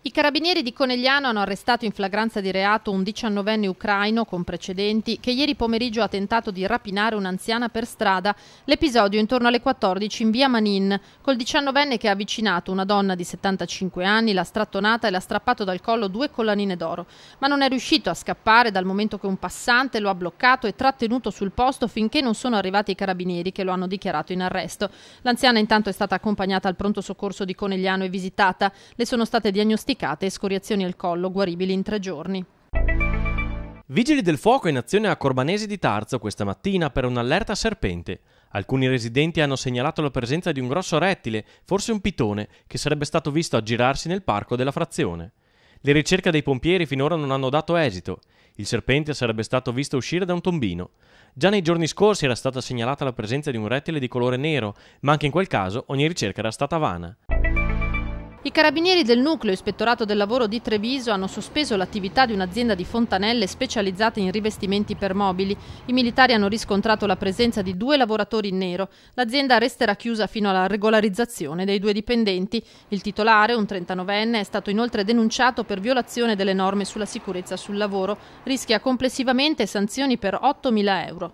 I carabinieri di Conegliano hanno arrestato in flagranza di reato un 19enne ucraino con precedenti che ieri pomeriggio ha tentato di rapinare un'anziana per strada. L'episodio intorno alle 14 in via Manin, col 19enne che ha avvicinato una donna di 75 anni, l'ha strattonata e l'ha strappato dal collo 2 collanine d'oro. Ma non è riuscito a scappare dal momento che un passante lo ha bloccato e trattenuto sul posto finché non sono arrivati i carabinieri che lo hanno dichiarato in arresto. L'anziana intanto è stata accompagnata al pronto soccorso di Conegliano e visitata. Le sono state diagnosticate scoriazioni al collo guaribili in 3 giorni. Vigili del fuoco in azione a Corbanesi di Tarzo questa mattina per un'allerta serpente. Alcuni residenti hanno segnalato la presenza di un grosso rettile, forse un pitone, che sarebbe stato visto aggirarsi nel parco della frazione. Le ricerche dei pompieri finora non hanno dato esito. Il serpente sarebbe stato visto uscire da un tombino. Già nei giorni scorsi era stata segnalata la presenza di un rettile di colore nero, ma anche in quel caso ogni ricerca era stata vana. I carabinieri del nucleo ispettorato del lavoro di Treviso hanno sospeso l'attività di un'azienda di fontanelle specializzate in rivestimenti per mobili. I militari hanno riscontrato la presenza di 2 lavoratori in nero. L'azienda resterà chiusa fino alla regolarizzazione dei 2 dipendenti. Il titolare, un 39enne, è stato inoltre denunciato per violazione delle norme sulla sicurezza sul lavoro. Rischia complessivamente sanzioni per 8.000 euro.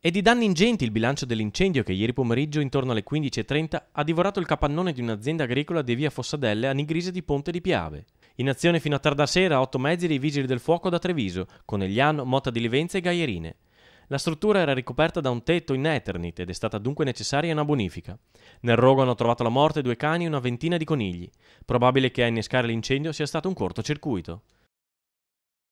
E di danni ingenti il bilancio dell'incendio che ieri pomeriggio intorno alle 15:30 ha divorato il capannone di un'azienda agricola di via Fossadelle a Nigrise di Ponte di Piave. In azione fino a tarda sera 8 mezzi dei vigili del fuoco da Treviso, Conegliano, Motta di Livenza e Gaierine. La struttura era ricoperta da un tetto in Eternit ed è stata dunque necessaria una bonifica. Nel rogo hanno trovato la morte 2 cani e una ventina di conigli. Probabile che a innescare l'incendio sia stato un cortocircuito.